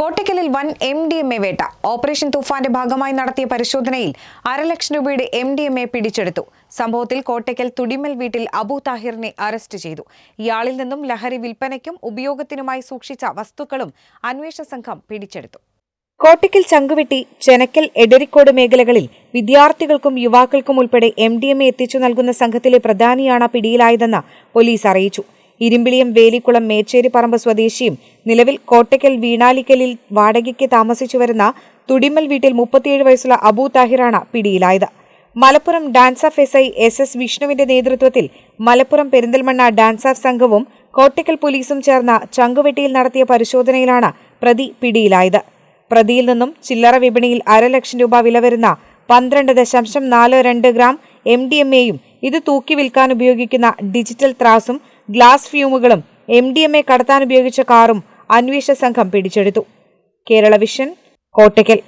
കോട്ടയ്ക്കലിൽ വൻ MDMA വേട്ട. Operation തൂഫാന്റെ ഭാഗമായി നടത്തിയ പരിശോധനയിൽ 1.5 ലക്ഷം രൂപയുടെ MDMA പിടിച്ചെടുത്തു. സംഭവത്തിൽ കോട്ടയ്ക്കൽ തുടിമൽ വീട്ടിൽ അബു താഹിറിനെ അറസ്റ്റ് ചെയ്തു. ഇയാളിൽ നിന്നും ലഹരി വിൽപ്പനയ്ക്കും ഉപയോഗത്തിനുമായി സൂക്ഷിച്ച വസ്തുക്കളും അന്വേഷണ സംഘം പിടിച്ചെടുത്തു. കോട്ടയ്ക്കൽ ചങ്കുവെട്ടി, ചെനക്കൽ, എടരിക്കോട് മേഖലകളിൽ വിദ്യാർത്ഥികൾക്കും യുവാക്കൾക്കും ഉൾപ്പെടെ MDMA എത്തിച്ചു നൽകുന്ന സംഘത്തിലെ പ്രധാനിയാണ് പിടിയിലായതെന്ന് പോലീസ് അറിയിച്ചു. ഇരുമ്പിളിയം വേലിക്കുളം മേച്ചേരി പറമ്പ് സ്വദേശിയും നിലവിൽ കോട്ടയ്ക്കൽ വീണാലിക്കലിൽ വാടകയ്ക്ക് താമസിച്ചുവരുന്ന തുടിമൽ വീട്ടിൽ 37 വയസ്സുള്ള അബു താഹിറാണ് പിടിയിലായത്. Malappuram dance of SI SS വിഷ്ണുവിന്റെ നേതൃത്വത്തിൽ മലപ്പുറം പെരിന്തൽമണ്ണ ഡാൻസ് ഓഫ് സംഘവും കോട്ടയ്ക്കൽ പോലീസും ചേർന്ന ചങ്കുവെട്ടിയിൽ നടത്തിയ പരിശോധനയിലാണ് പ്രതി പിടിയിലായത്. പ്രതിയിൽ നിന്നും ചില്ലറ വിപണിയിൽ 1.5 ലക്ഷം രൂപ വില വരുന്ന 12.42 ഗ്രാം MDMAയും ഇത് തൂക്കി വിൽക്കാൻ ഉപയോഗിക്കുന്ന ഡിജിറ്റൽ ത്രാസും ഗ്ലാസ് ഫ്യൂമുകളും MDMA കടത്താൻ ഉപയോഗിച്ച കാറും അന്വേഷണ സംഘം പിടിച്ചെടുത്തു. കേരള വിഷൻ, കോട്ടയ്ക്കൽ.